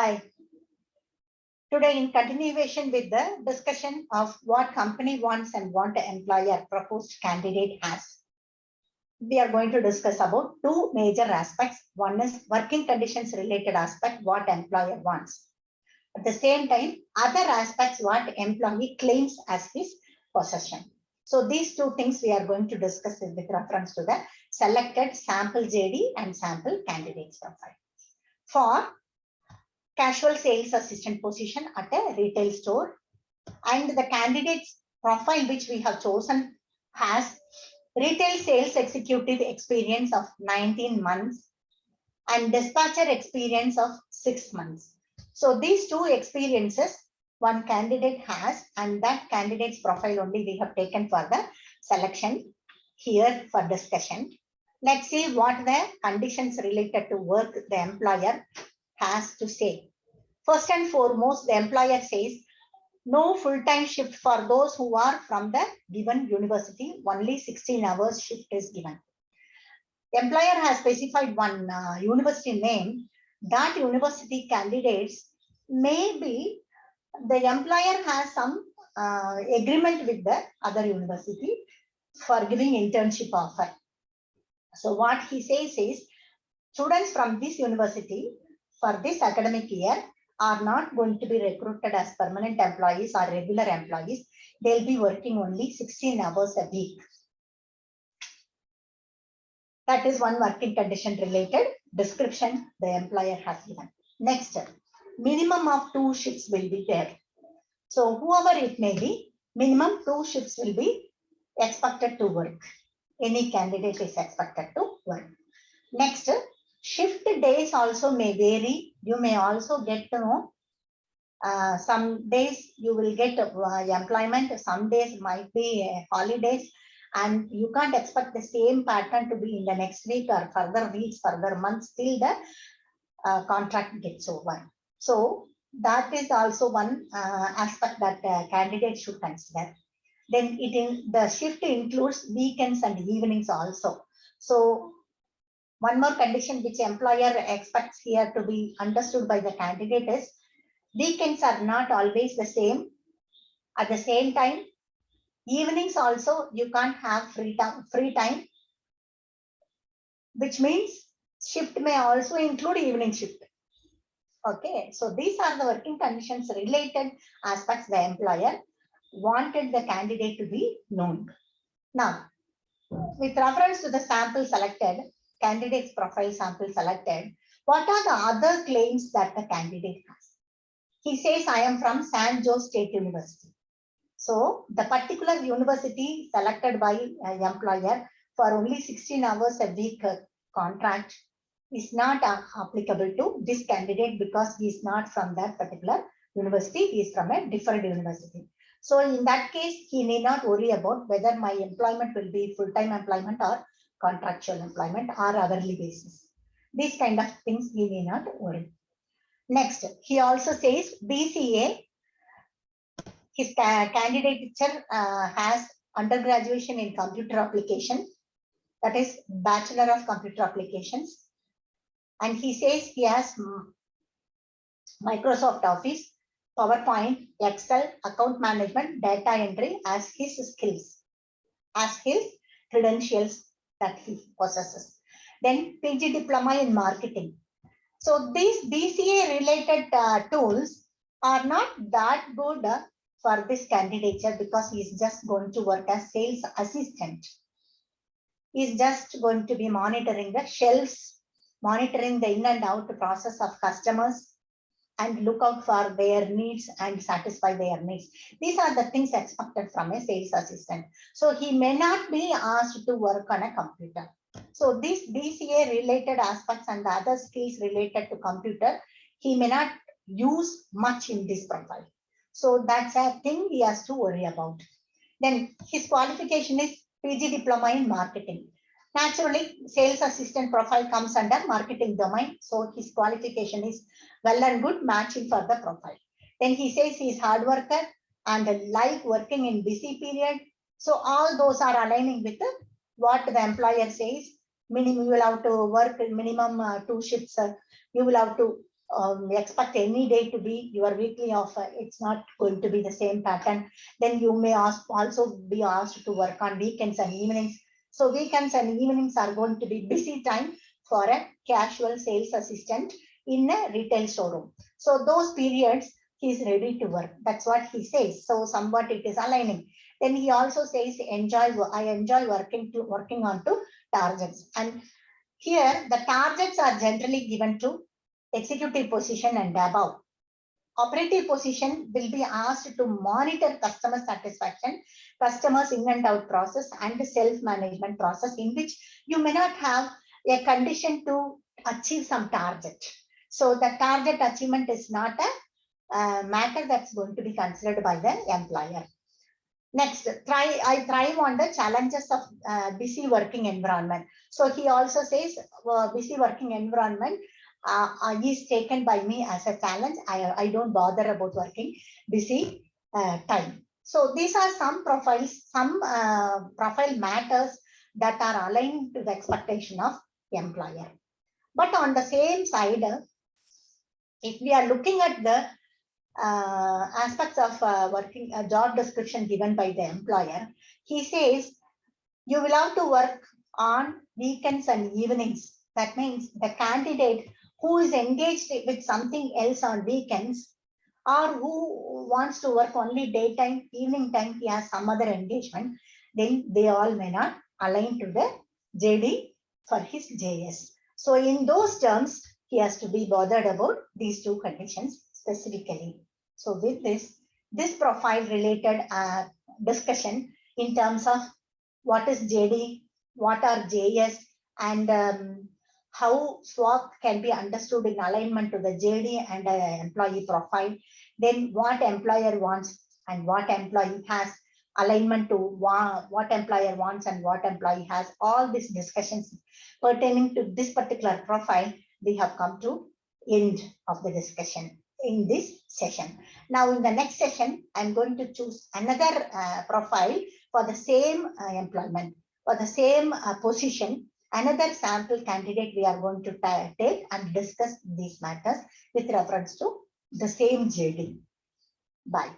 Hi. Today, in continuation with the discussion of what company wants and what the employer proposed candidate has, we are going to discuss about two major aspects. One is working conditions related aspect, what employer wants. At the same time, other aspects, what employee claims as his possession. So these two things we are going to discuss with reference to the selected sample JD and sample candidates profile. For casual sales assistant position at a retail store, and the candidate's profile which we have chosen has retail sales executive experience of 19 months and dispatcher experience of 6 months. So these two experiences one candidate has, and that candidate's profile only we have taken for the selection here for discussion. Let's see what the conditions related to work the employer has to say. First and foremost, the employer says no full-time shift for those who are from the given university, only 16 hours shift is given. The employer has specified one university name. That university candidates, maybe the employer has some agreement with the other university for giving internship offer. So what he says is students from this university for this academic year are not going to be recruited as permanent employees or regular employees. They'll be working only 16 hours a week. That is one working condition related description the employer has given. Next, minimum of 2 shifts will be there. So whoever it may be, minimum 2 shifts will be expected to work. Any candidate is expected to work. Next, shift days also may vary. You may also get to know some days you will get employment, some days might be holidays, and you can't expect the same pattern to be in the next week or further weeks, further months till the contract gets over. So that is also one aspect that candidate should consider. Then the shift includes weekends and evenings also. So one more condition which employer expects here to be understood by the candidate is weekends are not always the same. At the same time, evenings also you can't have free time, which means shift may also include evening shift. Okay, so these are the working conditions related aspects the employer wanted the candidate to be known. Now, with reference to the sample selected, candidate's profile sample selected, what are the other claims that the candidate has? He says, I am from San Jose State University. So the particular university selected by employer for only 16 hours a week contract is not applicable to this candidate because he is not from that particular university. He is from a different university. So in that case, he need not worry about whether my employment will be full-time employment or contractual employment or hourly basis. These kind of things he need not worry. Next, he also says BCA, his candidature has undergraduation in computer application, that is Bachelor of Computer Applications. And he says he has Microsoft Office, PowerPoint, Excel, account management, data entry as his skills, as his credentials that he possesses. Then PG diploma in marketing. So these BCA related tools are not that good for this candidature because he is just going to work as sales assistant. He is just going to be monitoring the shelves, monitoring the in and out process of customers, and look out for their needs and satisfy their needs. These are the things expected from a sales assistant. So he may not be asked to work on a computer. So these BCA related aspects and the other skills related to computer, he may not use much in this profile. So that's a thing he has to worry about. Then his qualification is PG diploma in marketing. Naturally, sales assistant profile comes under marketing domain. So his qualification is well and good matching for the profile. Then he says he is hard worker and like working in busy period. So all those are aligning with what the employer says. Minimum, you will have to work minimum 2 shifts. You will have to expect any day to be your weekly offer. It's not going to be the same pattern. Then you may also be asked to work on weekends and evenings. So weekends and evenings are going to be busy time for a casual sales assistant in a retail showroom. So those periods he's ready to work. That's what he says. So somewhat it is aligning. Then he also says, I enjoy working on to targets. And here the targets are generally given to executive position and above. Operative position will be asked to monitor customer satisfaction, customers in and out process, and self-management process, in which you may not have a condition to achieve some target. So the target achievement is not a matter that's going to be considered by the employer. Next, I thrive on the challenges of busy working environment. So he also says busy working environment is taken by me as a challenge. I don't bother about working busy time. So these are some profiles, some profile matters that are aligned to the expectation of employer. But on the same side, if we are looking at the aspects of working a job description given by the employer, he says you will have to work on weekends and evenings. That means the candidate who is engaged with something else on weekends, or who wants to work only daytime, evening time, he has some other engagement, then they all may not align to the JD for his JS. So in those terms, he has to be bothered about these two conditions specifically. So with this profile related discussion in terms of what is JD, what are JS, and how SWOT can be understood in alignment to the JD and employee profile, then what employer wants and what employee has, alignment to what employer wants and what employee has, all these discussions pertaining to this particular profile, we have come to end of the discussion in this session. Now in the next session, I'm going to choose another profile for the same employment, for the same position, another sample candidate we are going to take and discuss these matters with reference to the same JD. Bye.